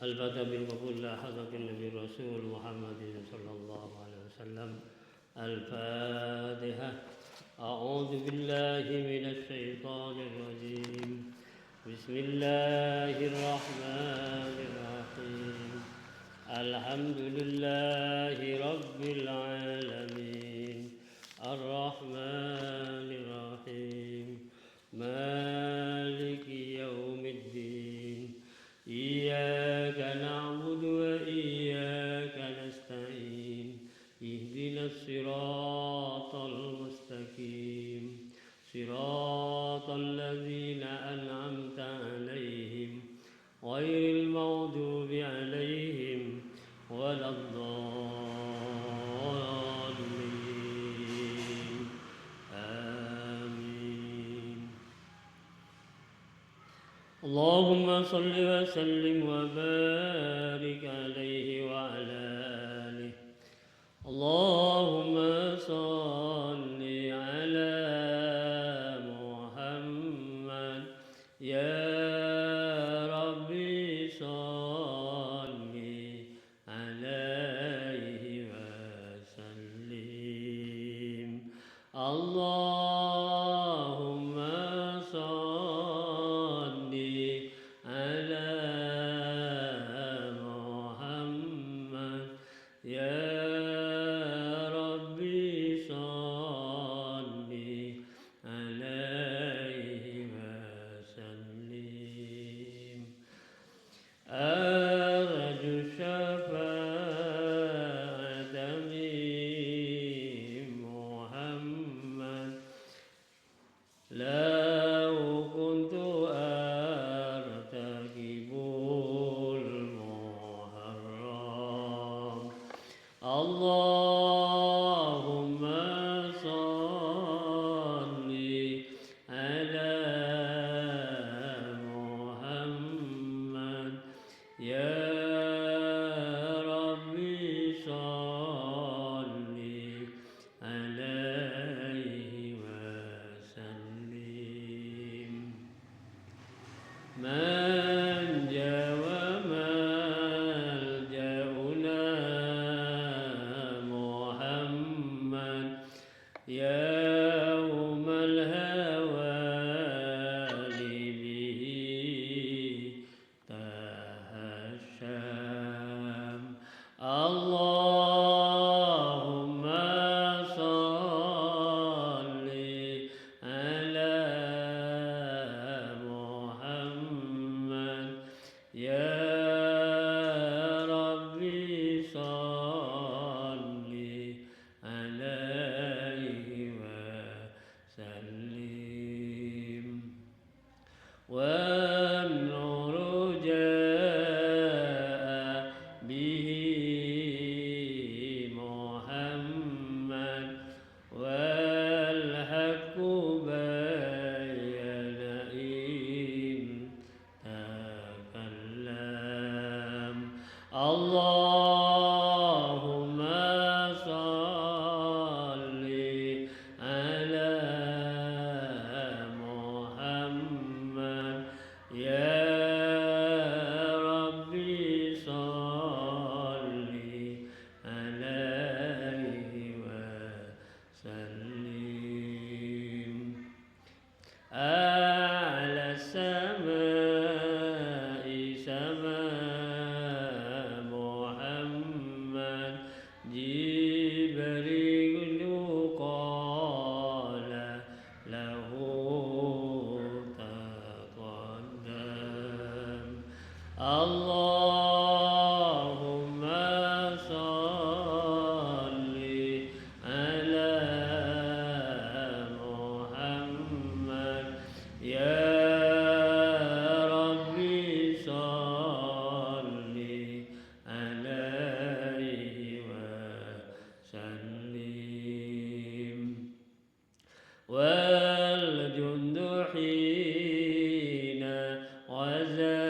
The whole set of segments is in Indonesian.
الفتى بالقبول لاحظة النبي الرسول محمد صلى الله عليه وسلم. الفاتحة. أعوذ بالله من الشيطان الرجيم. بسم الله الرحمن الرحيم. الحمد لله رب العالمين الرحمن الرحيم مالك يوم الدين إياك نعبد وإياك نستعين اهدنا الصراط المستقيم صراط الذين أنعمت عليهم غير المغضوب عليهم ولا الضالين آمين. اللهم صل وسلم وبارك عليه وعلى آله. اللهم صل على محمد يا ربي صل عليه وسلم. اللهم صل على محمد يا ربي صل عليه وسلم. أرجو الشفاعة من محمد لو كنت أرتكب المحرم. اللهم صل على محمد يا ربي صل عليه وسلم. من جاء ملجأنا محمد يوم الهوان به تهشم. اللهم صل على محمد يا ربي صل عليه وسلم. والنور جاء به محمد والحق بين إن تكلم. اللهم صل على محمد يا ربي صل عليه وسلم. أعلى السماء سماء محمد جبريل قال له تقدم. اللهم صل على محمد يا ربي صل عليه وسلم. والجند حين غزا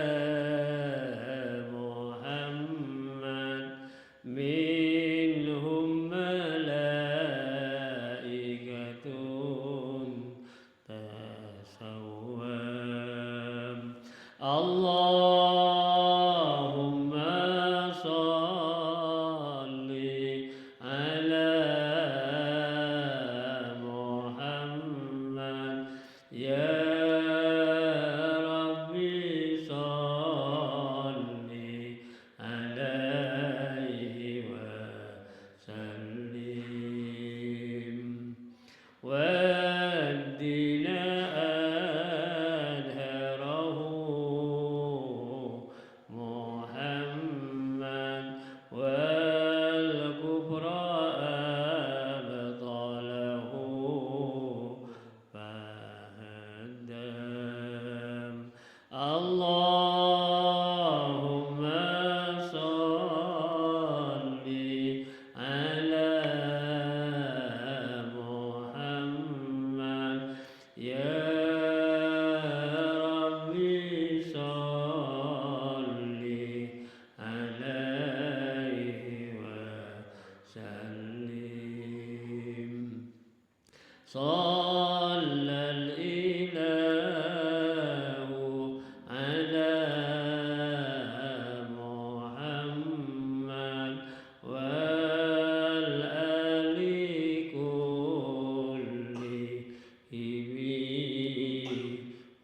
صلى الإله على محمد والآل كلهم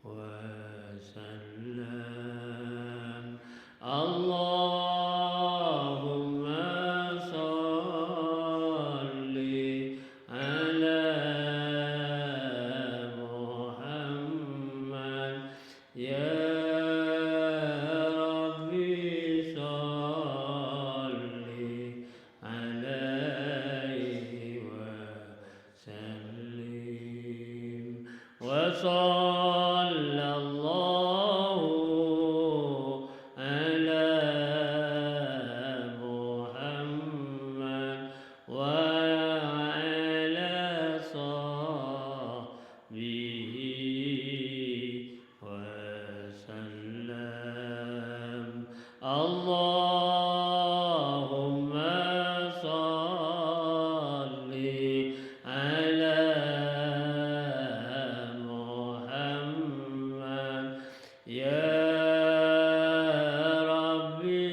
وسلم. اللهم صل على محمد يا ربي صل عليه وسلم. وصلى الله على محمد وعلى صحبه وسلم. اللهم صل على محمد يا ربي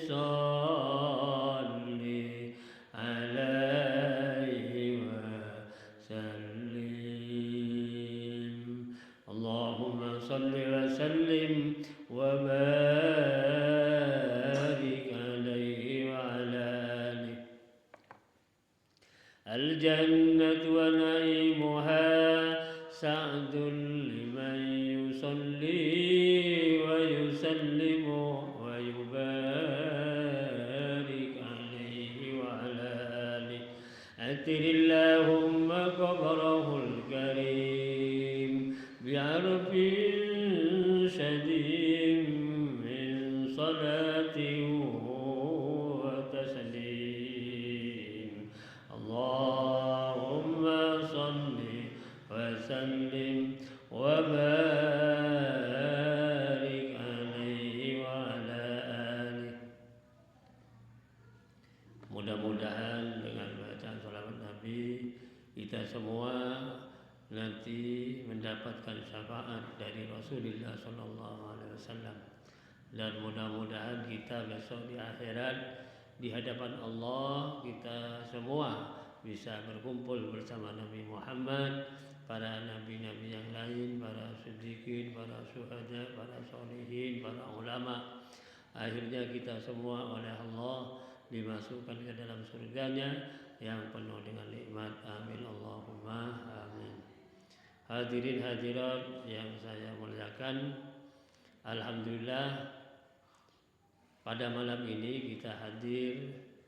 صل عليه وسلم. اللهم صل وسلم وبارك عليه وعلى آله. الجنة ونعيمها سعد لمن يصلي ويسلم ويبارك عليه وعلى آله. أتر اللهم قبره الكريم بعرف شديد من صلاة وتسليم. اللهم صل وسلم وبارك عليه وعلى آله. Mudah-mudahan dengan bacaan salawat Nabi kita semua nanti mendapatkan syafaat dari Rasulullah SAW, dan mudah-mudahan kita besok di akhirat di hadapan Allah kita semua bisa berkumpul bersama Nabi Muhammad, para nabi-nabi yang lain, para siddiqin, para syuhada, para sholihin, para ulama. Akhirnya kita semua oleh Allah dimasukkan ke dalam surganya yang penuh dengan nikmat. Amin Allahumma amin. Hadirin hadirat yang saya muliakan, alhamdulillah pada malam ini kita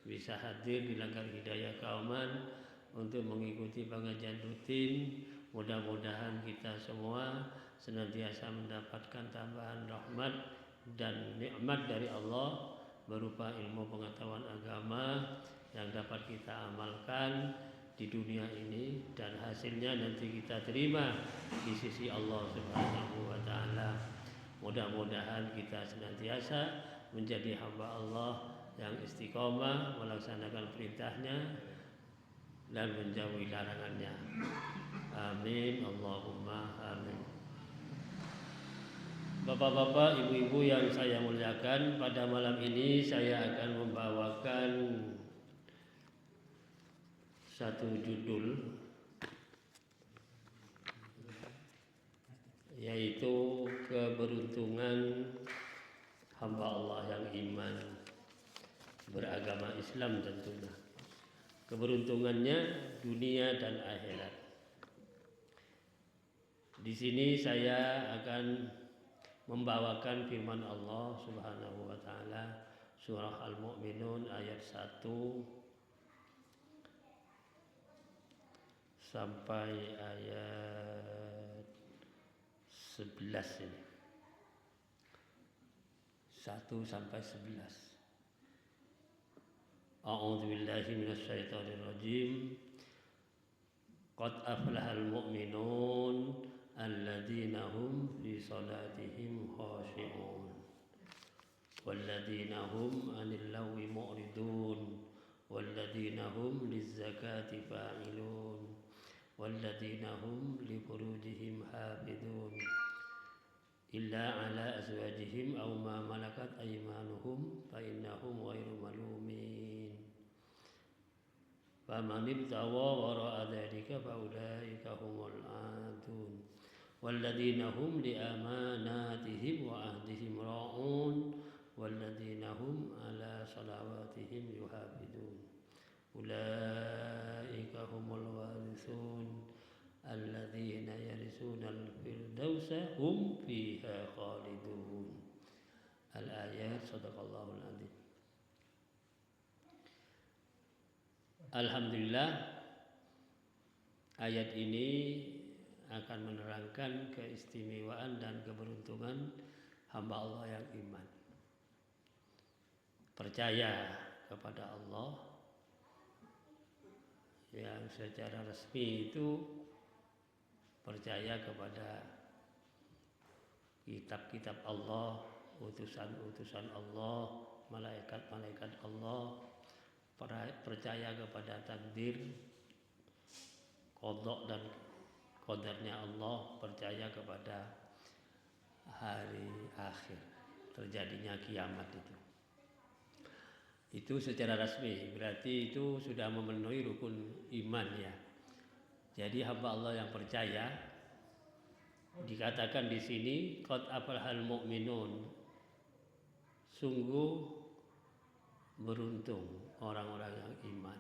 bisa hadir di Langgar Hidayah Kauman untuk mengikuti pengajian rutin. Mudah-mudahan kita semua senantiasa mendapatkan tambahan rahmat dan nikmat dari Allah berupa ilmu pengetahuan agama yang dapat kita amalkan di dunia ini, dan hasilnya nanti kita terima di sisi Allah Subhanahu wa taala. Mudah-mudahan kita senantiasa menjadi hamba Allah yang istiqomah melaksanakan perintahnya dan menjauhi larangannya. Amin Allahumma amin. Bapak-bapak, ibu-ibu yang saya muliakan, pada malam ini saya akan membawakan satu judul, yaitu keberuntungan hamba Allah yang iman beragama Islam tentunya. Keberuntungannya dunia dan akhirat. Di sini saya akan membawakan firman Allah Subhanahu wa taala surah Al-Mu'minun ayat 1 sampai ayat 11 ini. 1 sampai 11. A'udzu billahi minasyaitonir rajim. Qad aflahal mu'minun alladzina hum fi salatihim khashi'un walladzina hum 'anil lagwi mu'ridun walladzina hum lizzakati fa'ilun walladzina hum li furujihim hafizun illa ala azwajihim aw ma malakat aymanuhum fa innahum ghairu malumin faman ibtagha wara'a dzalika fa ulaika humul adun walladzina hum li amanatihim wa ahdihim ra'un walladzina hum ala salawatihim yuhafizun ulaika humul warithun alladzina yarisunal firdausa hum fiha khalidun. Al-ayat. Shadaqallahul adzim. Alhamdulillah, ayat ini akan menerangkan keistimewaan dan keberuntungan hamba Allah yang iman, percaya kepada Allah, yang secara resmi itu percaya kepada kitab-kitab Allah, utusan-utusan Allah, malaikat-malaikat Allah, percaya kepada takdir, qada dan qadarnya Allah, percaya kepada hari akhir, terjadinya kiamat itu. Itu secara resmi, berarti itu sudah memenuhi rukun iman ya. Jadi hamba Allah yang percaya, dikatakan di sini qad aflahal mu'minun, sungguh beruntung orang-orang yang iman,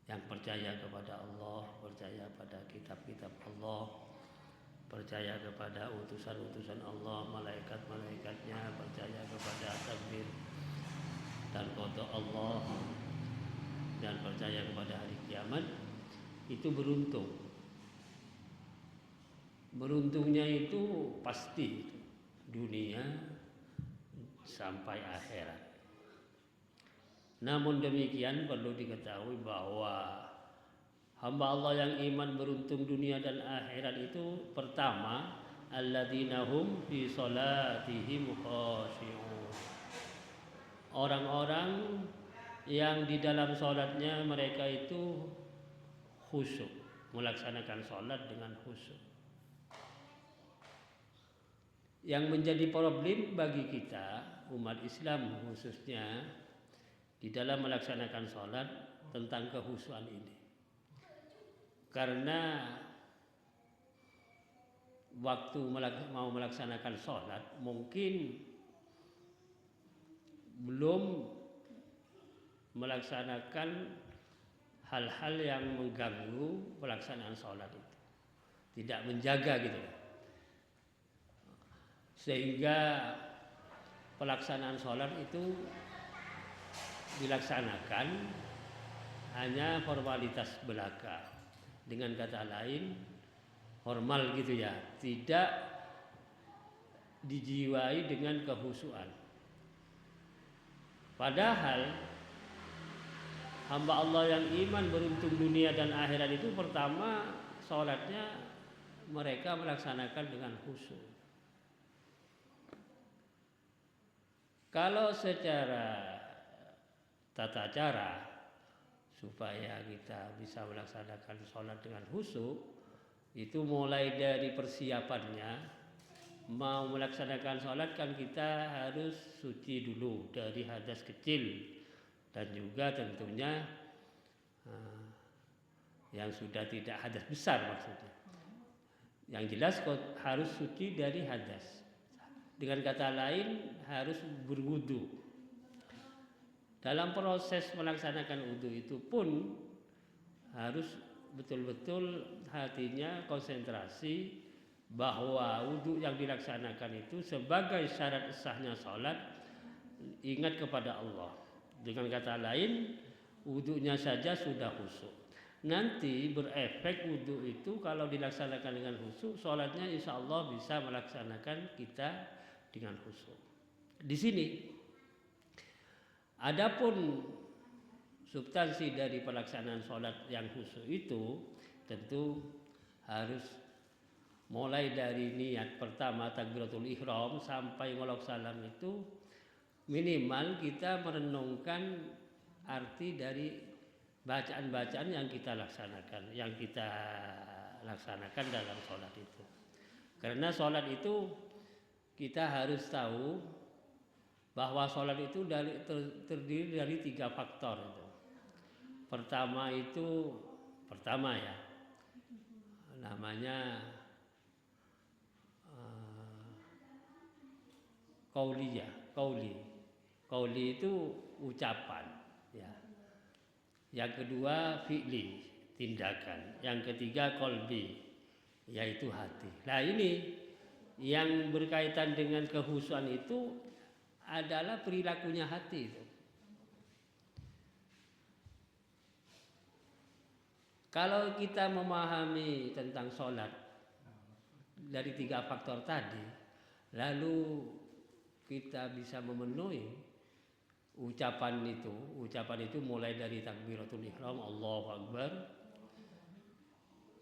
yang percaya kepada Allah, percaya pada kitab-kitab Allah, percaya kepada utusan-utusan Allah, malaikat-malaikatnya, percaya kepada takdir dan qada Allah, dan percaya kepada hari kiamat. Itu beruntung. Beruntungnya itu pasti, dunia sampai akhirat. Namun demikian perlu diketahui bahwa hamba Allah yang iman beruntung dunia dan akhirat itu pertama, alladzina hum fi salatihim khashi'un. Orang-orang yang di dalam salatnya mereka itu khusyuk, melaksanakan salat dengan khusyuk. Yang menjadi problem bagi kita umat Islam khususnya di dalam melaksanakan salat tentang kekhusyuan ini. Karena waktu mau melaksanakan sholat mungkin belum melaksanakan hal-hal yang mengganggu pelaksanaan sholat itu, tidak menjaga gitu, sehingga pelaksanaan sholat itu dilaksanakan hanya formalitas belaka. Dengan kata lain, formal gitu ya, tidak dijiwai dengan kehusuan. Padahal hamba Allah yang iman beruntung dunia dan akhirat itu pertama sholatnya mereka melaksanakan dengan khusyuk. Kalau secara tata cara supaya kita bisa melaksanakan sholat dengan khusyuk, itu mulai dari persiapannya. Mau melaksanakan sholat kan kita harus suci dulu dari hadas kecil, dan juga tentunya yang sudah tidak hadas besar maksudnya. Yang jelas harus suci dari hadas. Dengan kata lain harus berwudu. Dalam proses melaksanakan wudu itu pun harus betul-betul hatinya konsentrasi bahwa wudu yang dilaksanakan itu sebagai syarat sahnya sholat, ingat kepada Allah. Dengan kata lain, wudunya saja sudah khusyuk. Nanti berefek wudu itu kalau dilaksanakan dengan khusyuk, sholatnya insya Allah bisa melaksanakan kita dengan khusyuk. Di sini, adapun substansi dari pelaksanaan sholat yang khusyuk itu tentu harus mulai dari niat pertama takbiratul ihram sampai ngolak salam itu minimal kita merenungkan arti dari bacaan-bacaan yang kita laksanakan dalam sholat itu. Karena sholat itu kita harus tahu bahwa sholat itu terdiri dari 3 faktor itu. Pertama ya, namanya qauli itu ucapan ya. Yang kedua fi'li, tindakan. Yang ketiga qalbi, yaitu hati. Nah, ini yang berkaitan dengan kehusuan itu adalah perilakunya hati itu. Kalau kita memahami tentang sholat dari 3 faktor tadi, lalu kita bisa memenuhi ucapan itu mulai dari takbiratul ihram, Allahu Akbar.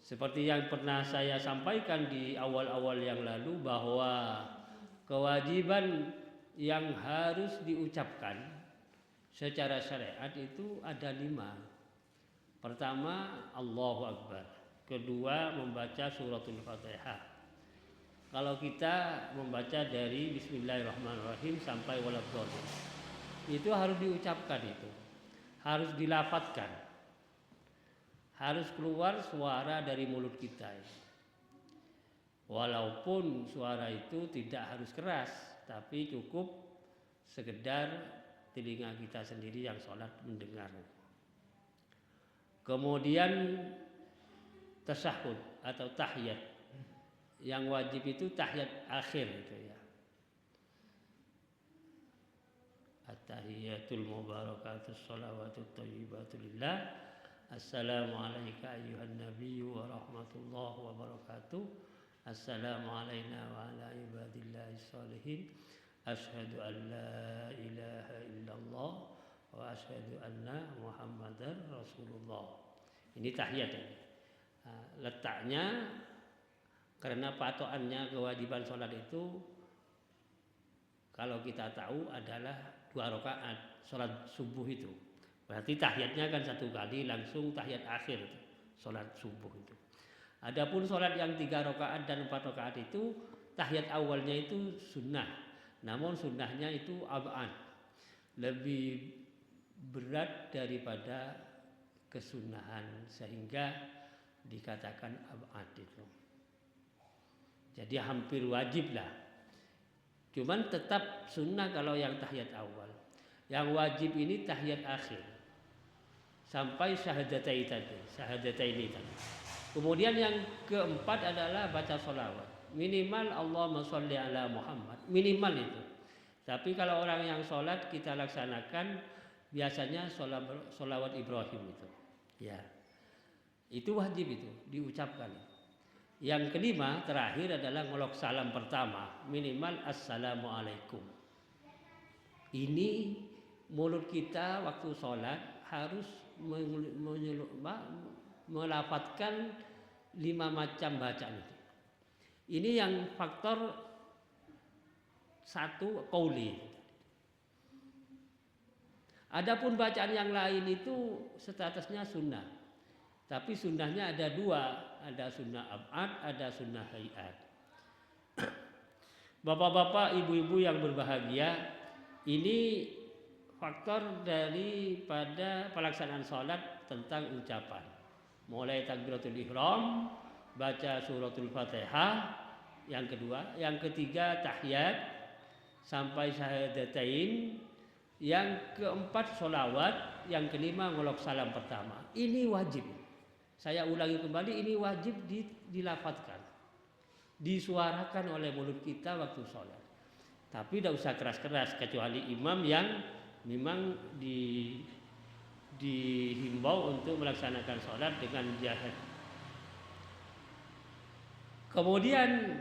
Seperti yang pernah saya sampaikan di awal-awal yang lalu, bahwa kewajiban yang harus diucapkan secara syariat itu ada 5. Pertama, Allahu Akbar. Kedua, membaca suratul Fatihah. Kalau kita membaca dari Bismillahirrahmanirrahim sampai waladhdallin, itu harus diucapkan, itu harus dilafadzkan, harus keluar suara dari mulut kita. Walaupun suara itu tidak harus keras, tapi cukup sekedar telinga kita sendiri yang sholat mendengar. Kemudian tasyahud atau tahiyat. Yang wajib itu tahiyat akhir itu ya. At-tahiyatul mubarakatus shalawatut thayyibatu lillah. Assalamu alayka ayyuhan nabiyyu wa rahmatullahi wa barakatuh. Assalamu alayna wa ala ibadillahis shalihin. Asyhadu an la ilaha illallah wa asyhadu anna Muhammadar Rasulullah. Ini tahiyat ya. Letaknya karena patokannya kewajiban sholat itu kalau kita tahu adalah 2 rakaat sholat subuh itu. Berarti tahiyatnya kan 1 kali, langsung tahiyat akhir itu, sholat subuh itu. Adapun sholat yang 3 rakaat dan 4 rakaat itu tahiyat awalnya itu sunnah. Namun sunnahnya itu ab'ad, lebih berat daripada kesunahan, sehingga dikatakan ab'ad itu. Jadi hampir wajib lah. Cuman tetap sunnah kalau yang tahiyat awal. Yang wajib ini tahiyat akhir sampai syahadataini tadi. Kemudian yang keempat adalah baca sholawat. Minimal Allahumma sholli ala Muhammad. Minimal itu. Tapi kalau orang yang sholat kita laksanakan biasanya sholawat Ibrahim itu. Ya. Itu wajib itu diucapkan. Yang kelima terakhir adalah ngolok salam pertama, minimal assalamualaikum. Ini mulut kita waktu sholat harus melafadzkan 5 macam bacaan itu. Ini yang faktor 1 qauli. Adapun bacaan yang lain itu statusnya sunnah. Tapi sunnahnya ada 2, ada sunnah ab'ad, ada sunnah hayat. Bapak-bapak, ibu-ibu yang berbahagia, ini faktor daripada pelaksanaan sholat tentang ucapan. Mulai takbiratul ihram, baca suratul Fatihah, yang kedua, yang ketiga tahiyat sampai syahadatain, yang keempat sholawat, yang kelima ngolok salam pertama. Ini wajib. Saya ulangi kembali, ini wajib dilafadzkan, disuarakan oleh mulut kita waktu sholat. Tapi tidak usah keras-keras, kecuali imam yang memang dihimbau untuk melaksanakan sholat dengan jahar. Kemudian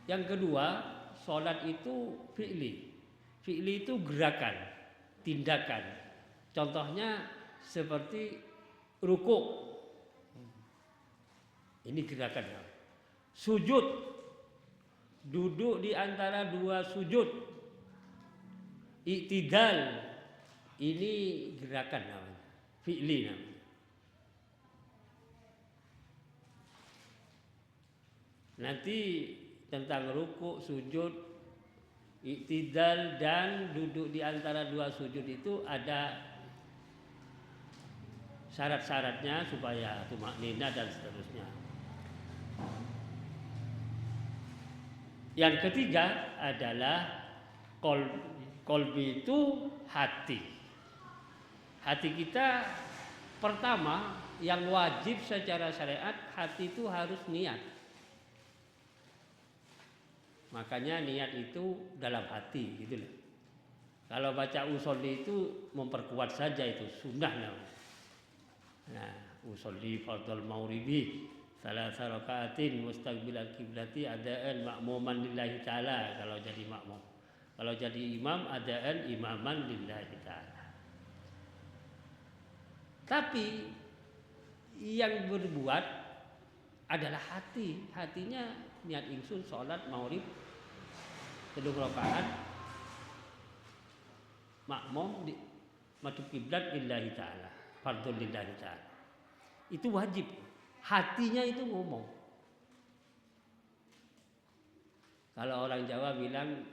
yang kedua, sholat itu fi'li. Fi'li itu gerakan, tindakan. Contohnya seperti rukuk, ini gerakan. Sujud, duduk di antara 2 sujud. Iktidal, ini gerakan namanya. fi'li namanya. Nanti tentang rukuk, sujud, iktidal dan duduk di antara dua sujud itu ada syarat-syaratnya supaya tumakninah dan seterusnya. Yang ketiga adalah kolbi itu hati. Hati kita pertama yang wajib secara syariat, hati itu harus niat. Makanya niat itu dalam hati gitu loh. Kalau baca usolli itu memperkuat saja, itu sunnah namanya. Nah, usolli fardhal maghribi salasa rakaatin mustaqbilal kiblati adaan ma'muman lillahi ta'ala kalau jadi makmum. Kalau jadi imam adaan imaman lillahi ta'ala. Tapi yang berbuat adalah hati. Hatinya niat ingsun salat maghrib 3 rakaat makmum di madhep kiblat lillahi ta'ala, fardhu lillahi ta'ala. Itu wajib. Hatinya itu ngomong. Kalau orang Jawa bilang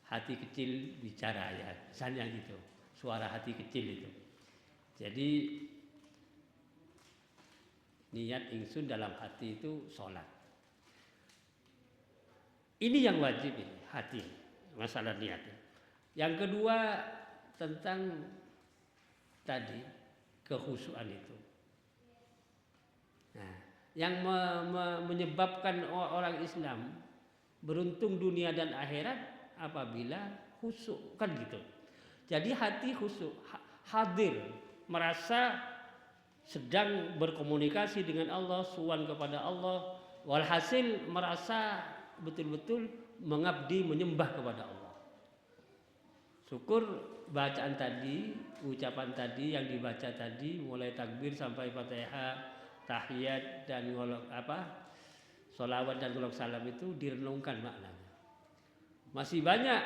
hati kecil bicara ya, misalnya gitu. Suara hati kecil itu. Jadi niat ingsun dalam hati itu sholat. Ini yang wajib ini, hati, masalah niat. Yang kedua tentang tadi kekhusyuan itu. Nah, yang menyebabkan orang Islam beruntung dunia dan akhirat apabila khusyuk, kan gitu. Jadi hati khusyuk, hadir, merasa sedang berkomunikasi dengan Allah, suwan kepada Allah, walhasil merasa betul-betul mengabdi, menyembah kepada Allah. Syukur bacaan tadi, ucapan tadi yang dibaca tadi, mulai takbir sampai Fatihah, tahiyat dan sholawat dan golok salam itu direnungkan maknanya. Masih banyak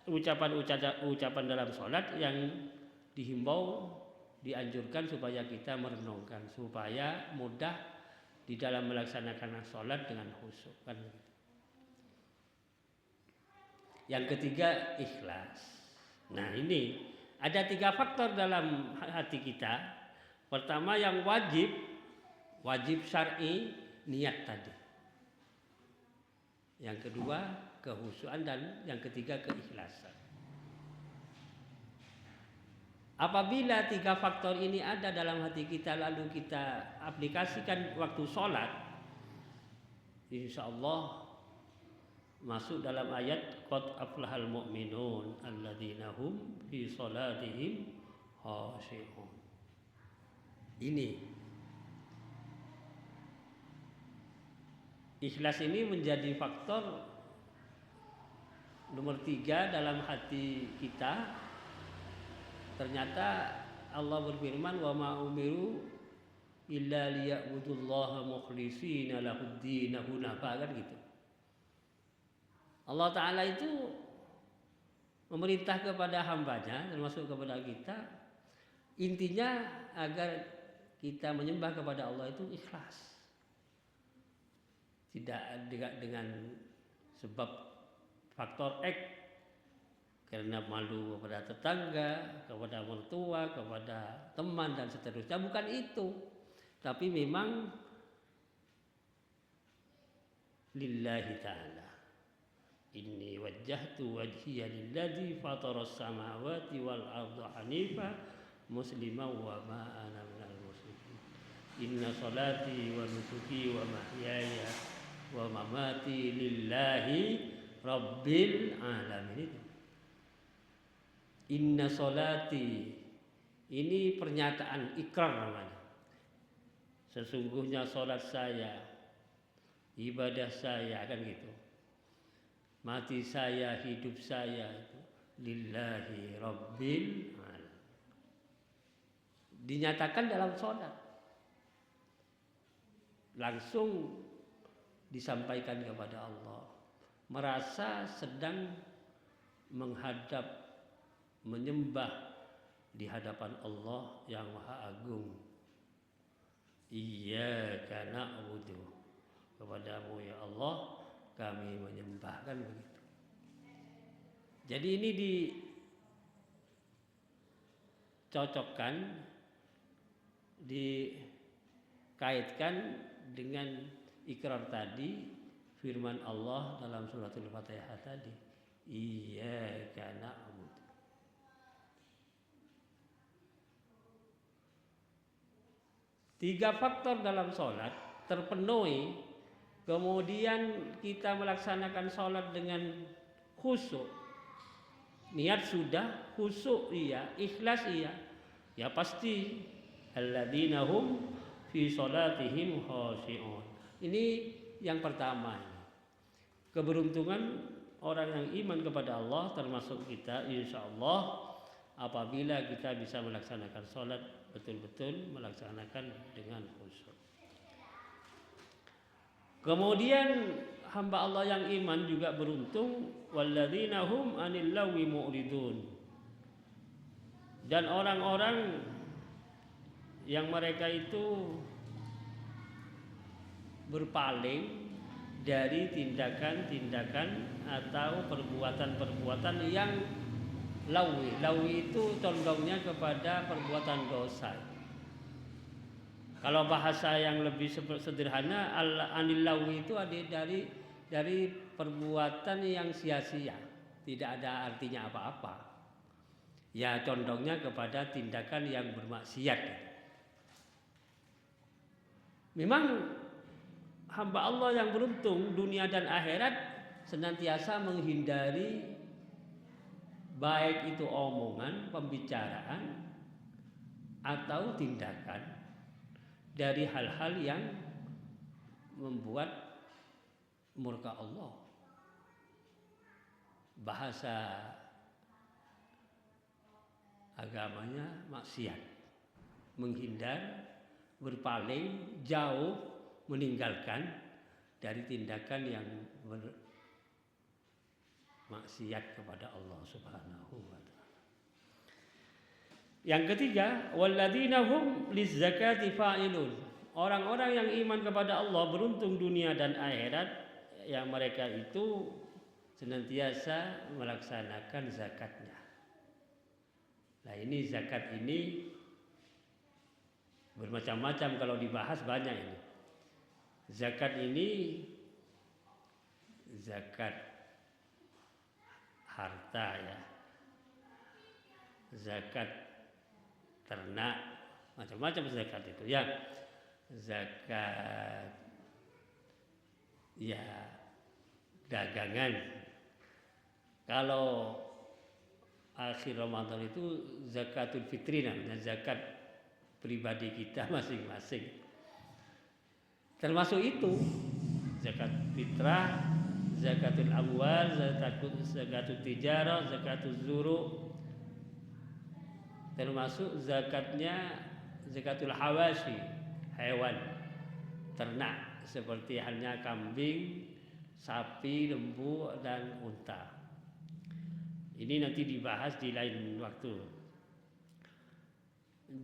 ucapan dalam sholat yang dihimbau, dianjurkan supaya kita merenungkan, supaya mudah di dalam melaksanakan sholat dengan khusyuk. Kan? Yang ketiga ikhlas. Nah ini ada 3 faktor dalam hati kita. Pertama yang wajib syar'i, niat tadi. Yang kedua kehusyuan dan yang ketiga keikhlasan. Apabila 3 faktor ini ada dalam hati kita lalu kita aplikasikan waktu sholat, insya Allah masuk dalam ayat qad aflahal mu'minun alladzina hum fi sholatihim khashi'un. Ini ikhlas ini menjadi faktor nomor 3 dalam hati kita. Ternyata Allah berfirman wa ma umiru illa liya'budullaha mukhlishina lahuddin hunafa, kan gitu. Allah Ta'ala itu memerintah kepada hambanya, termasuk kepada kita, intinya agar kita menyembah kepada Allah itu ikhlas. Tidak dengan sebab faktor X, karena malu kepada tetangga, kepada mertua, kepada teman dan seterusnya. Bukan itu. Tapi memang lillahi ta'ala. Inni wajjahtu wajhiya lilladzi fataras samawati wal arda hanifa musliman wa ma ana minal musyrikin. Inna salati wa nusuki wa mahyaya wa mamati lillahi rabbil alamin. Inna salati, ini pernyataan ikrar namanya. Sesungguhnya salat saya, ibadah saya, kan gitu. Mati saya, hidup saya itu lillahi rabbil alamin. Dinyatakan dalam salat. Langsung disampaikan kepada Allah. Merasa sedang menghadap, menyembah di hadapan Allah yang Maha Agung. Iyyaka na'budu, kepadamu ya Allah kami menyembah, kan begitu. Jadi ini dicocokkan, dikaitkan dengan ikrar tadi, firman Allah dalam suratul Fatihah tadi, iyyaka na'budu. Tiga faktor dalam sholat terpenuhi, kemudian kita melaksanakan sholat dengan khusyuk. Niat sudah, khusyuk iya, ikhlas iya, ya pasti alladzina hum fi sholatihim khashi'un. Ini yang pertama. Keberuntungan orang yang iman kepada Allah, termasuk kita, insya Allah, apabila kita bisa melaksanakan sholat betul-betul, melaksanakan dengan khusyuk. Kemudian hamba Allah yang iman juga beruntung, walladzina hum 'anil lagwi mu'ridun. Dan orang-orang yang mereka itu berpaling dari tindakan-tindakan atau perbuatan-perbuatan yang lawi. Lawi itu condongnya kepada perbuatan dosa. Kalau bahasa yang lebih sederhana, anil lawi itu ada dari perbuatan yang sia-sia, tidak ada artinya apa-apa. Ya condongnya kepada tindakan yang bermaksiat. Memang hamba Allah yang beruntung dunia dan akhirat senantiasa menghindari baik itu omongan, pembicaraan atau tindakan dari hal-hal yang membuat murka Allah. Bahasa agamanya maksiat, menghindar, berpaling, jauh, meninggalkan dari tindakan yang maksiat kepada Allah Subhanahu wa taala. Yang ketiga, walladzina hum lizzakati fa'ilun. Orang-orang yang iman kepada Allah beruntung dunia dan akhirat, yang mereka itu senantiasa melaksanakan zakatnya. Nah, ini zakat ini bermacam-macam, kalau dibahas banyak ini. Zakat ini zakat harta ya, zakat ternak, macam-macam zakat itu ya. Zakat ya dagangan. Kalau akhir Ramadan itu zakatul fitri namanya, zakat pribadi kita masing-masing. Termasuk itu zakat fitrah, zakatul amwal, zakatul tijarah, zakatul zuru, termasuk zakatnya zakatul hawashi, hewan ternak seperti halnya kambing, sapi, lembu dan unta. Ini nanti dibahas di lain waktu.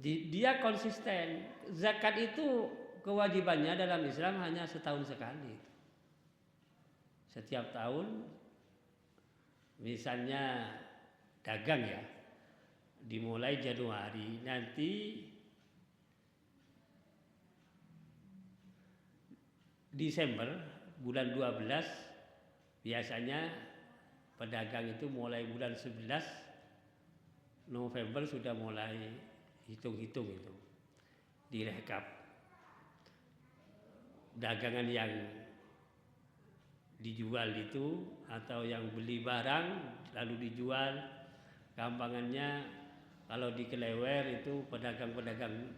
Dia konsisten. Zakat itu kewajibannya dalam Islam hanya setahun sekali. Setiap tahun, misalnya dagang ya, dimulai Januari, nanti Desember bulan 12 biasanya pedagang itu mulai bulan 11 November sudah mulai hitung-hitung itu, direkap dagangan yang dijual itu atau yang beli barang lalu dijual. Gampangannya kalau di Kelewer itu pedagang-pedagang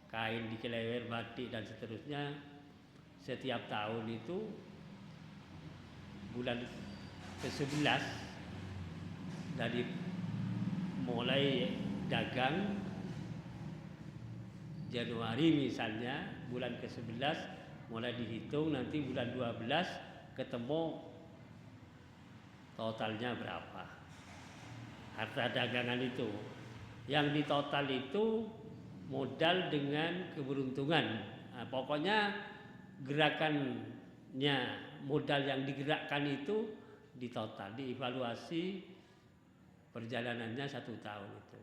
kain di Kelewer, batik dan seterusnya, setiap tahun itu bulan ke-11 dari mulai dagang Januari misalnya, bulan ke-11 mulai dihitung, nanti bulan 12 ketemu totalnya berapa harta dagangan itu. Yang di total itu modal dengan keberuntungan. Nah, pokoknya gerakannya, modal yang digerakkan itu di total, dievaluasi perjalanannya 1 tahun itu.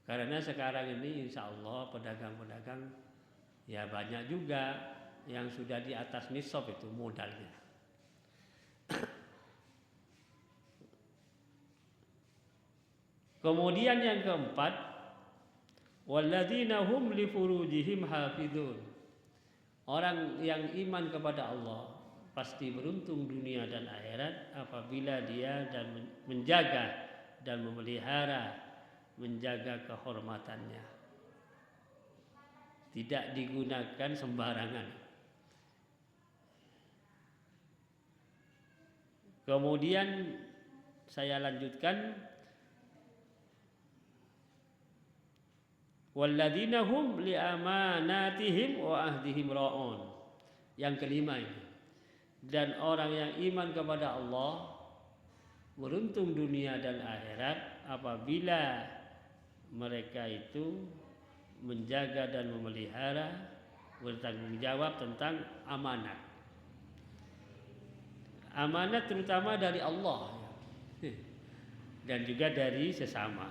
Karena sekarang ini insya Allah pedagang-pedagang ya banyak juga yang sudah di atas nisab itu modalnya. Kemudian yang keempat, walladzina hum li furujihim hafizun. Orang yang iman kepada Allah pasti beruntung dunia dan akhirat apabila dia dan menjaga dan memelihara, menjaga kehormatannya. Tidak digunakan sembarangan. Kemudian saya lanjutkan, walladzina hum li amanatihim wa ahdihim ra'un. Yang kelima ini. Dan orang yang iman kepada Allah beruntung dunia dan akhirat apabila mereka itu menjaga dan memelihara, bertanggung jawab tentang amanat. Amanat terutama dari Allah dan juga dari sesama.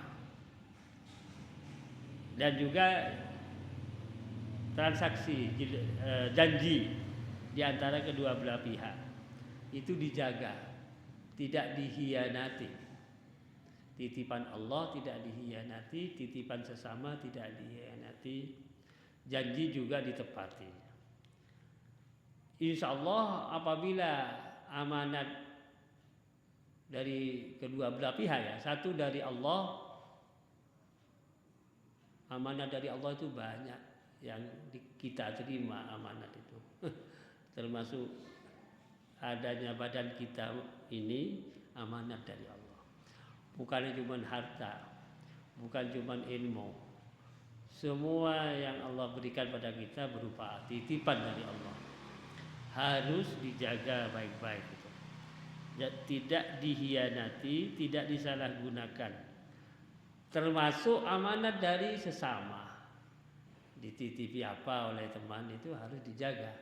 Dan juga transaksi janji di antara kedua belah pihak itu dijaga, tidak dihianati. Titipan Allah tidak dihianati, titipan sesama tidak dihianati, janji juga ditepati. Insya Allah apabila amanat dari kedua belah pihak ya, satu dari Allah, amanat dari Allah itu banyak yang kita terima amanat itu. Termasuk adanya badan kita ini amanat dari Allah. Bukan cuma harta, bukan cuma ilmu. Semua yang Allah berikan pada kita berupa titipan dari Allah. Harus dijaga baik-baik itu. Tidak dihianati, tidak disalahgunakan. Termasuk amanat dari sesama. Dititipi apa oleh teman itu harus dijaga.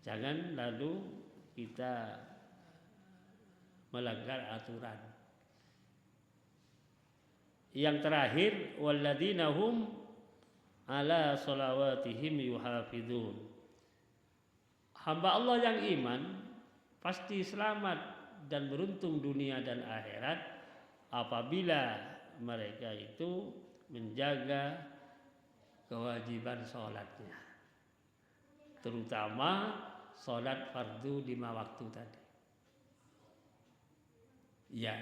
Jangan lalu kita melanggar aturan. Yang terakhir, walladzina hum ala sholawatihim yuhafizun. Hamba Allah yang iman pasti selamat dan beruntung dunia dan akhirat apabila mereka itu menjaga kewajiban sholatnya, terutama sholat fardu 5 waktu tadi. Ya,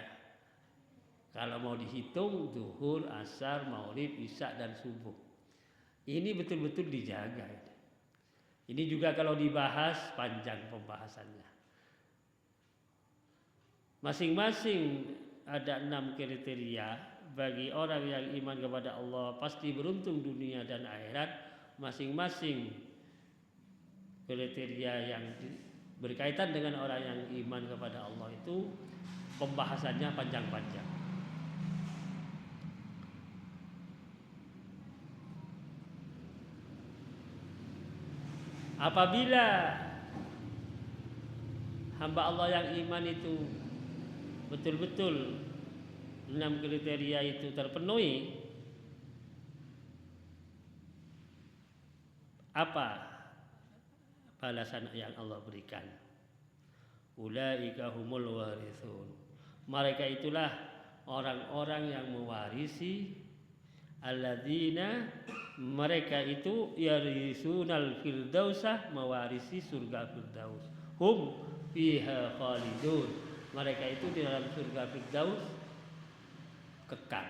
kalau mau dihitung zuhur, asar, maghrib, isya dan subuh. Ini betul-betul dijaga. Ini juga kalau dibahas panjang pembahasannya. Masing-masing ada 6 kriteria bagi orang yang iman kepada Allah pasti beruntung dunia dan akhirat. Masing-masing kriteria yang berkaitan dengan orang yang iman kepada Allah itu pembahasannya panjang-panjang. Apabila hamba Allah yang iman itu betul-betul 6 kriteria itu terpenuhi, apa balasan yang Allah berikan? Ulaika humul warithun. Mereka itulah orang-orang yang mewarisi, alladzina, mereka itu yarisunal firdausah, mewarisi surga firdaus. Hum fiha khalidun. Mereka itu di dalam surga firdaus kekal.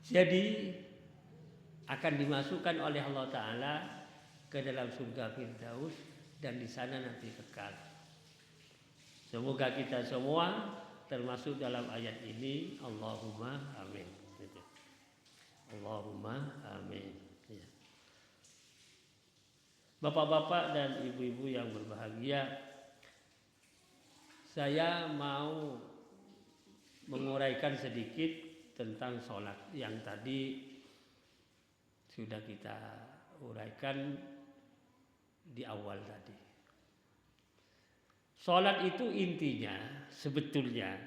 Jadi akan dimasukkan oleh Allah Ta'ala ke dalam surga firdaus dan di sana nanti kekal. Semoga kita semua termasuk dalam ayat ini. Allahumma amin. Allahumma amin. Ya. Bapak-bapak dan ibu-ibu yang berbahagia, saya mau menguraikan sedikit tentang sholat yang tadi sudah kita uraikan di awal tadi. Sholat itu intinya sebetulnya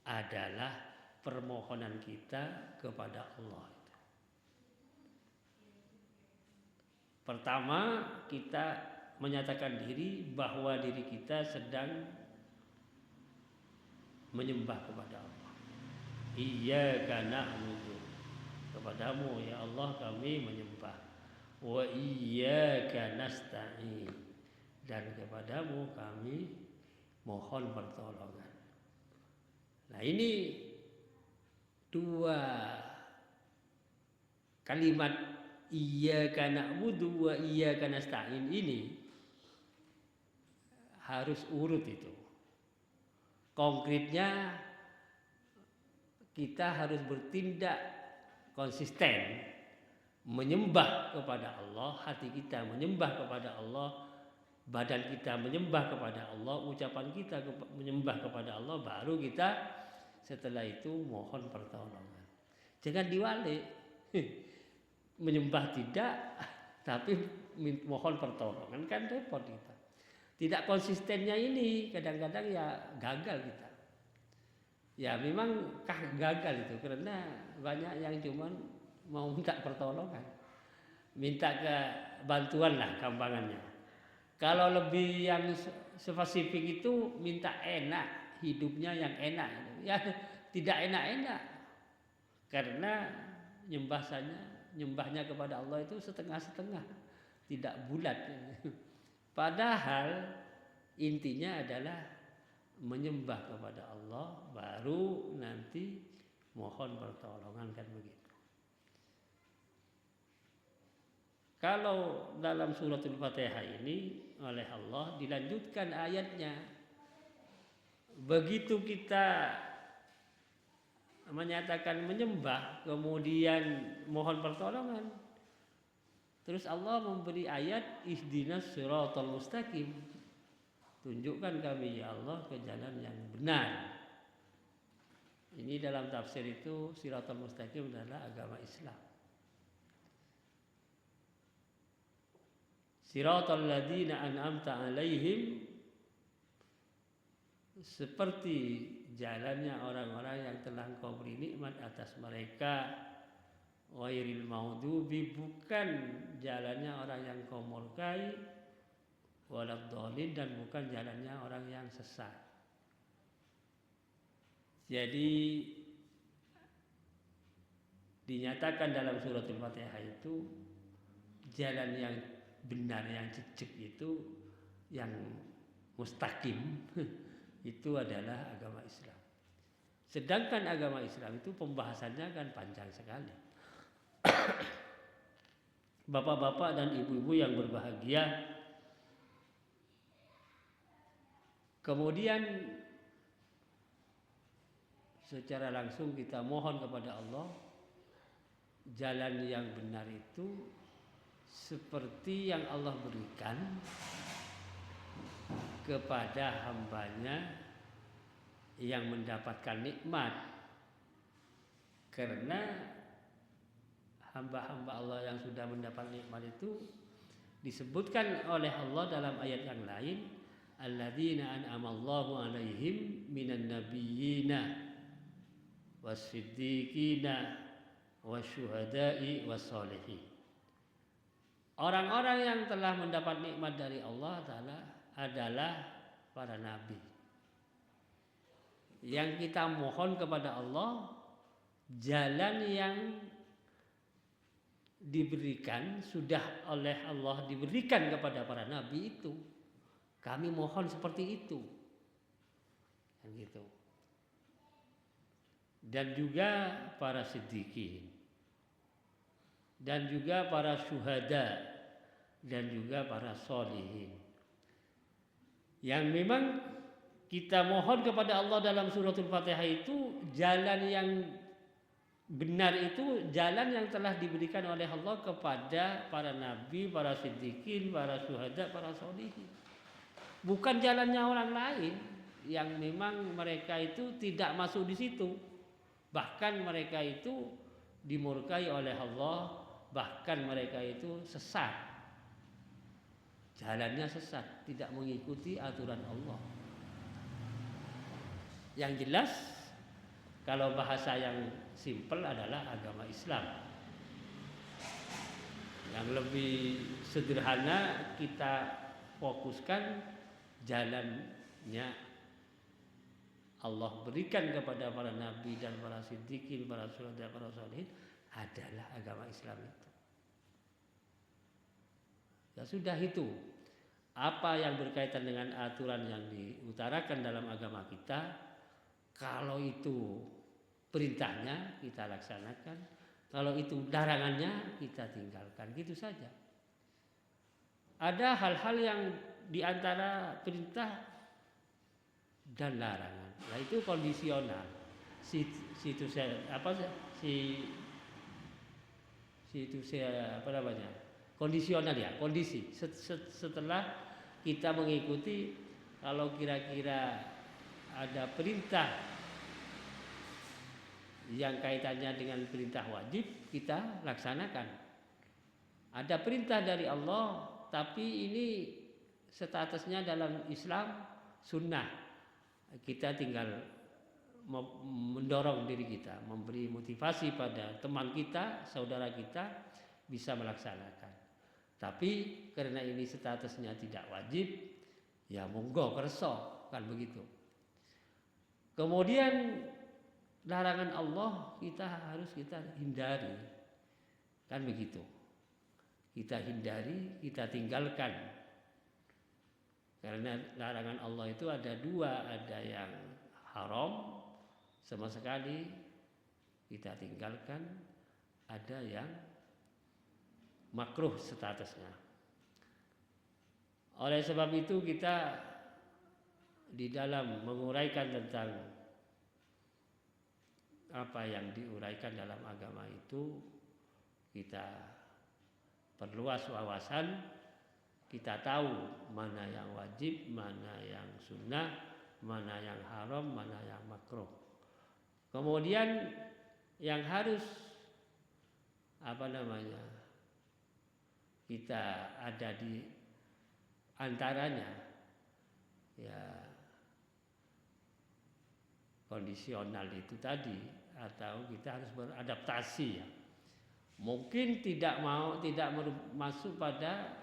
adalah permohonan kita kepada Allah. Pertama, kita menyatakan diri bahwa diri kita sedang menyembah kepada Allah. Iyyaka na'budu, kepadamu ya Allah kami menyembah. Wa iyyaka nasta'in, dan kepadamu kami mohon pertolongan. Nah, ini dua kalimat iyyaka na'budu wa iyyaka nasta'in ini harus urut itu. Konkretnya kita harus bertindak konsisten menyembah kepada Allah, hati kita menyembah kepada Allah, badan kita menyembah kepada Allah, ucapan kita menyembah kepada Allah, baru kita setelah itu mohon pertolongan. Jangan diwalik, menyembah tidak, tapi mohon pertolongan, kan repot kita. Tidak konsistennya ini kadang-kadang ya gagal kita. Ya memang gagal itu karena banyak yang cuman mau minta pertolongan, minta ke bantuan lah gampangannya. Kalau lebih yang spesifik itu minta enak, hidupnya yang enak, ya tidak enak-enak karena nyembahnya kepada Allah itu setengah-setengah, tidak bulat. Padahal intinya adalah menyembah kepada Allah, baru nanti mohon pertolongan, kan begitu. Kalau dalam suratul Fatihah ini oleh Allah dilanjutkan ayatnya, begitu kita menyatakan menyembah kemudian mohon pertolongan, terus Allah memberi ayat ihdinas siratal mustaqim, tunjukkan kami ya Allah ke jalan yang benar. Ini dalam tafsir itu siratal mustaqim adalah agama Islam. Siratal ladzina an'amta alaihim, seperti jalannya orang-orang yang telah Engkau beri nikmat atas mereka. Ghairil maghdubi, bukan jalannya orang yang Kau murkai, waladhdallin, dan bukan jalannya orang yang sesat. Jadi dinyatakan dalam suratul Fatihah itu jalan yang benar, yang cicik itu, yang mustaqim itu adalah agama Islam. Sedangkan agama Islam itu pembahasannya kan panjang sekali. Bapak-bapak dan ibu-ibu yang berbahagia, kemudian secara langsung kita mohon kepada Allah jalan yang benar itu seperti yang Allah berikan kepada hambanya yang mendapatkan nikmat. Karena hamba-hamba Allah yang sudah mendapat nikmat itu disebutkan oleh Allah dalam ayat yang lain, alladzina an'amallahu alaihim minan nabiyyina was-siddiqina wasyuhada'i was-sholihin. Orang-orang yang telah mendapat nikmat dari Allah Ta'ala adalah para nabi. Yang kita mohon kepada Allah jalan yang diberikan, sudah oleh Allah diberikan kepada para nabi itu. Kami mohon seperti itu. Dan gitu. Dan juga para siddiqin. Dan juga para syuhada, dan juga para sholihin. Yang memang kita mohon kepada Allah dalam suratul Fatihah itu jalan yang benar, itu jalan yang telah diberikan oleh Allah kepada para nabi, para siddiqin, para syuhada, para sholihin. Bukan jalannya orang lain. yang memang mereka itu tidak masuk di situ. Bahkan mereka itu dimurkai oleh Allah, bahkan mereka itu sesat. Jalannya sesat, tidak mengikuti aturan Allah. Yang jelas kalau bahasa yang simpel adalah agama Islam. Yang lebih sederhana kita fokuskan jalannya Allah berikan kepada para nabi dan para siddiqin, para syuhada, para sholihin adalah agama Islam itu. Ya sudah itu. Apa yang berkaitan dengan aturan yang diutarakan dalam agama kita, kalau itu perintahnya kita laksanakan, kalau itu larangannya kita tinggalkan, gitu saja. Ada hal-hal yang diantara perintah dan larangan, nah itu kondisional. Kondisional ya, kondisi. Setelah kita mengikuti, kalau kira-kira ada perintah yang kaitannya dengan perintah wajib, kita laksanakan. Ada perintah dari Allah, tapi ini statusnya dalam Islam sunnah. Kita tinggal mendorong diri kita, memberi motivasi pada teman kita, saudara kita bisa melaksanakan. Tapi karena ini statusnya tidak wajib, ya monggo kerso, kan begitu. Kemudian larangan Allah harus kita hindari, kan begitu. Kita hindari, kita tinggalkan. Karena larangan Allah itu ada dua, ada yang haram sama sekali kita tinggalkan, ada yang makruh statusnya. Oleh sebab itu kita di dalam menguraikan tentang apa yang diuraikan dalam agama itu, kita perluas wawasan, kita tahu mana yang wajib, mana yang sunnah, mana yang haram, mana yang makruh. Kemudian yang harus kita ada di antaranya, ya kondisional itu tadi, atau kita harus beradaptasi ya. Mungkin tidak masuk pada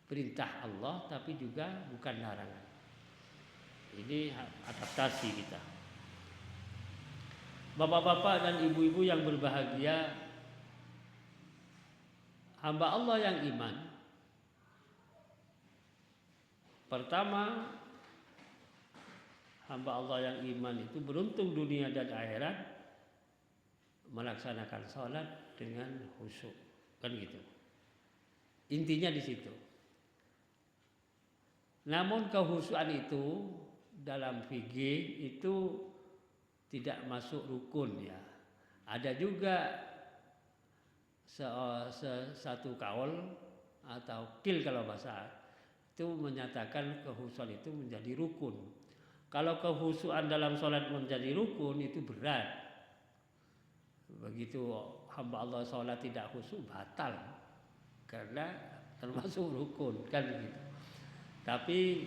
perintah Allah, tapi juga bukan larangan. Ini adaptasi kita. Bapak-bapak dan ibu-ibu yang berbahagia, hamba Allah yang iman, pertama, hamba Allah yang iman itu beruntung dunia dan akhirat melaksanakan sholat dengan khusyuk, kan gitu. Intinya di situ. Namun kehusyuan itu dalam fikih itu tidak masuk rukun ya. Ada juga satu kaul atau kil kalau bahasa itu menyatakan kehusyuan itu menjadi rukun. Kalau kehusyuan dalam sholat menjadi rukun itu berat. Begitu hamba Allah sholat tidak khusyuk batal, karena termasuk rukun, kan begitu. Tapi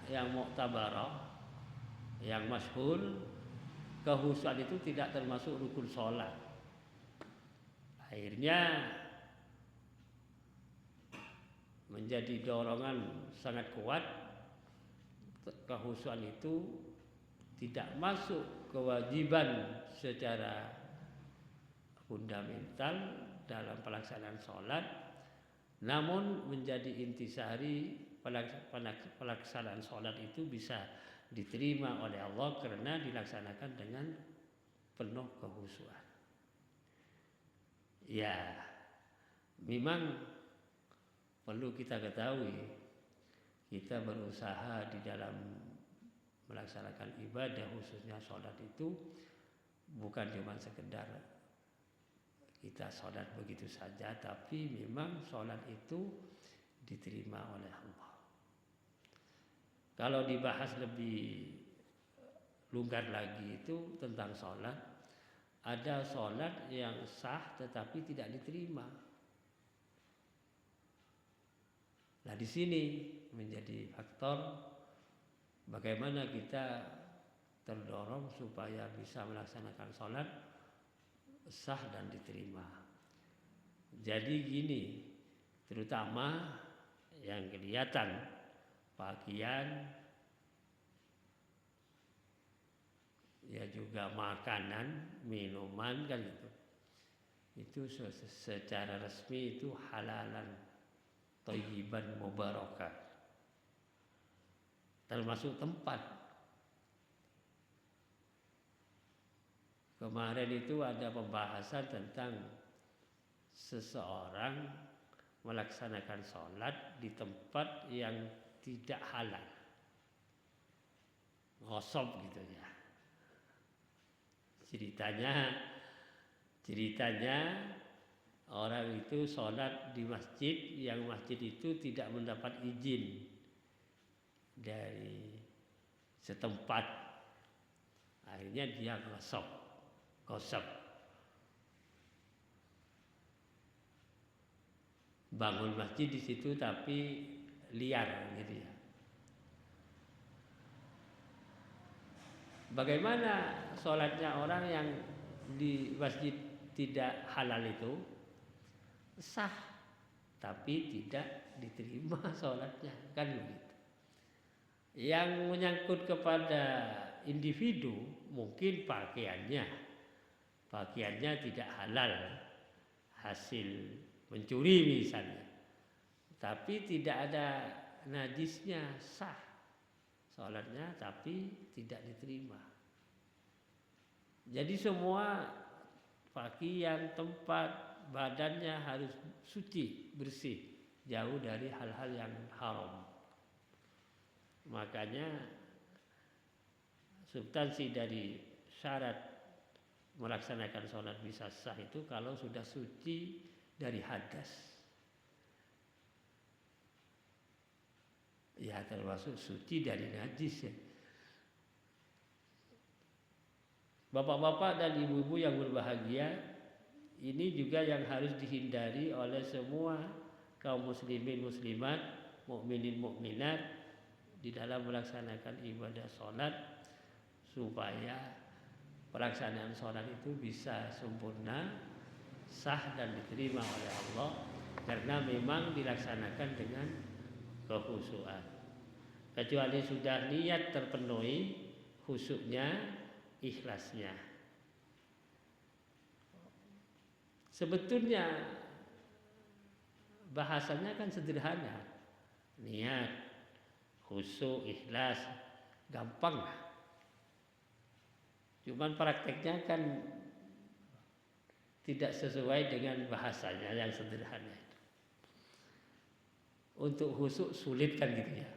yang mu'tabarah, yang masyhur, kehusyuan itu tidak termasuk rukun sholat. Akhirnya menjadi dorongan sangat kuat, kehusyuan itu tidak masuk kewajiban secara fundamental dalam pelaksanaan sholat, namun menjadi intisari pelaksanaan sholat itu bisa diterima oleh Allah karena dilaksanakan dengan penuh kehusyuan. Ya, memang perlu kita ketahui, kita berusaha di dalam melaksanakan ibadah khususnya sholat itu bukan cuma sekedar kita sholat begitu saja, tapi memang sholat itu diterima oleh Allah. Kalau dibahas lebih longgar lagi itu tentang sholat, ada sholat yang sah tetapi tidak diterima. Nah di sini menjadi faktor bagaimana kita terdorong supaya bisa melaksanakan sholat sah dan diterima. Jadi gini, terutama yang kelihatan pakaian, ya juga makanan, minuman kan gitu. Itu secara resmi itu halalan, thayyiban mubarakah. Termasuk tempat. Kemarin itu ada pembahasan tentang seseorang melaksanakan sholat di tempat yang tidak halal, ngosop gitu ya. Ceritanya orang itu sholat di masjid yang masjid itu tidak mendapat izin dari setempat, akhirnya dia gosop, bangun masjid di situ tapi liar gitu ya. Bagaimana sholatnya orang yang di masjid tidak halal itu? Sah, tapi tidak diterima sholatnya, kan begitu. Yang menyangkut kepada individu mungkin pakaiannya tidak halal, hasil mencuri misalnya, tapi tidak ada najisnya, sah sholatnya tapi tidak diterima. Jadi semua pakaian, tempat, badannya harus suci, bersih, jauh dari hal-hal yang haram. Makanya substansi dari syarat melaksanakan sholat bisa sah itu kalau sudah suci dari hadas. Ya termasuk suci dari najis ya. Bapak-bapak dan ibu-ibu yang berbahagia, ini juga yang harus dihindari oleh semua kaum muslimin muslimat, mukminin mukminat di dalam melaksanakan ibadah sholat, supaya pelaksanaan sholat itu bisa sempurna, sah dan diterima oleh Allah, karena memang dilaksanakan dengan kekhusyuan. Kecuali sudah niat terpenuhi, khusyuknya, ikhlasnya. Sebetulnya bahasanya kan sederhana, niat, khusyuk, ikhlas, gampang lah. Cuman prakteknya kan tidak sesuai dengan bahasanya yang sederhana itu. Untuk khusyuk sulit kan gitu ya.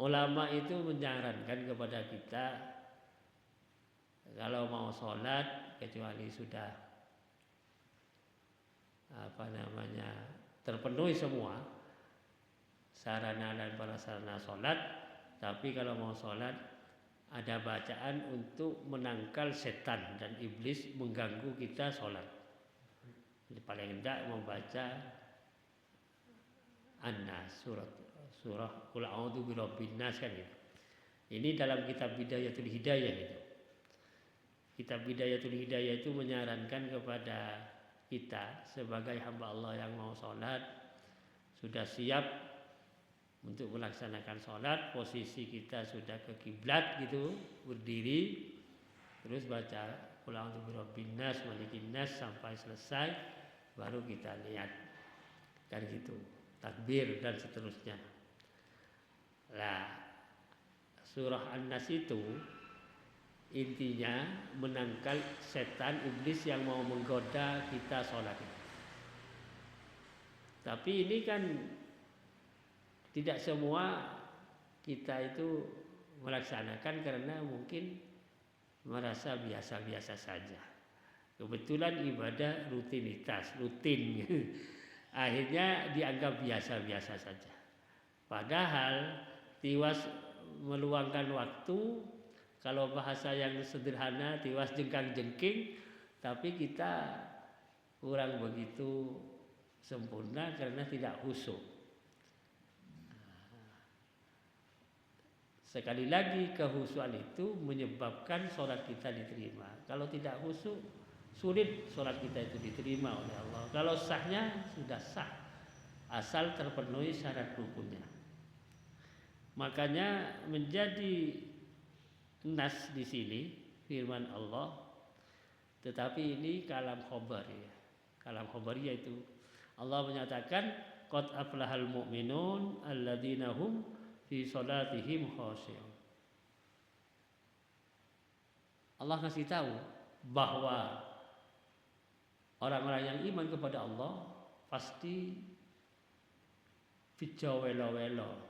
Ulama itu menyarankan kepada kita kalau mau sholat, kecuali sudah terpenuhi semua sarana dan prasarana sholat, tapi kalau mau sholat ada bacaan untuk menangkal setan dan iblis mengganggu kita sholat. Jadi paling tidak membaca An-Nas, surah Qul a'udzu birabbin nas kan gitu. Ini dalam kitab Bidayatul Hidayah itu. Kitab Bidayatul Hidayah itu menyarankan kepada kita sebagai hamba Allah yang mau sholat, sudah siap untuk melaksanakan sholat, posisi kita sudah ke kiblat gitu, berdiri, terus baca Qul a'udzu birabbin nas malikin nas sampai selesai, baru kita niat, kan gitu, takbir dan seterusnya. Nah, surah An-Nas itu intinya menangkal setan iblis yang mau menggoda kita sholat. Tapi ini kan tidak semua kita itu melaksanakan karena mungkin merasa biasa-biasa saja. Kebetulan ibadah rutinitas, rutin. Akhirnya dianggap biasa-biasa saja. Padahal tiwas meluangkan waktu, kalau bahasa yang sederhana tiwas jengkang-jengking, tapi kita kurang begitu sempurna karena tidak khusyuk. Sekali lagi, kehusuan itu menyebabkan sholat kita diterima. Kalau tidak khusyuk, sulit sholat kita itu diterima oleh Allah. Kalau sahnya sudah sah, asal terpenuhi syarat rukunnya. Makanya menjadi nas di sini firman Allah, tetapi ini kalam khobariyah. Kalam khobariyah itu Allah menyatakan qad aflahal mu'minun alladzina hum fi sholatihim khashi'un. Allah kasih tahu bahwa orang-orang yang iman kepada Allah pasti fijawelo-welo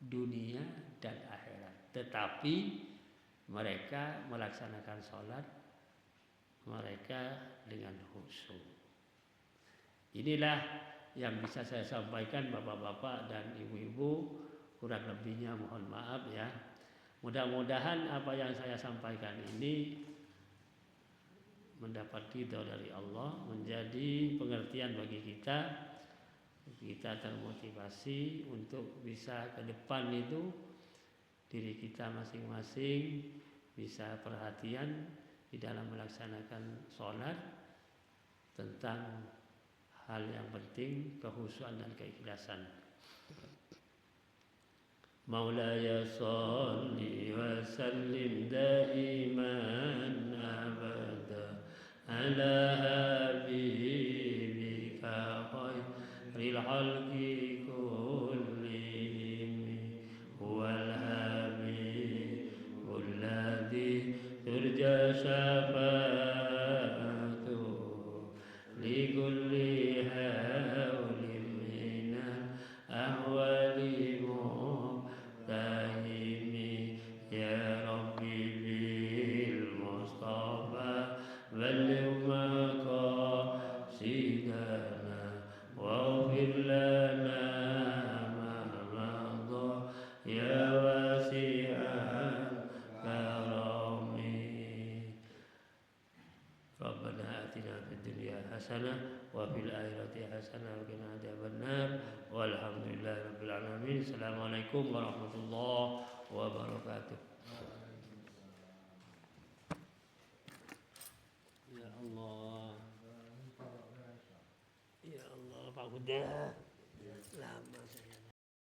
dunia dan akhirat, tetapi mereka melaksanakan sholat mereka dengan khusyuk. Inilah yang bisa saya sampaikan bapak-bapak dan ibu-ibu, kurang lebihnya mohon maaf ya. Mudah-mudahan apa yang saya sampaikan ini mendapat ridho dari Allah, menjadi pengertian bagi kita. Kita termotivasi untuk bisa ke depan itu diri kita masing-masing bisa perhatian di dalam melaksanakan sholat tentang hal yang penting, kehusuan dan keikhlasan. Maulaya sholli wa sallim daiman abada ala habibika khairil khalqi kullihim huwal habibul ladzi turja syafa'atuhu li kulli hawlin minal ahwali muhtahimi ya Rabbi bil Mustafa balligh maqasidana waghfir lana ma madha ya wasi'al karami. Rabbana atina fid dunya hasanah wa fil akhirati hasanah wa qina adzabannar. Walhamdulillahirabbil alamin. Assalamualaikum warahmatullahi wabarakatuh. Ya Allah. Ya Allah, Pak Buddha.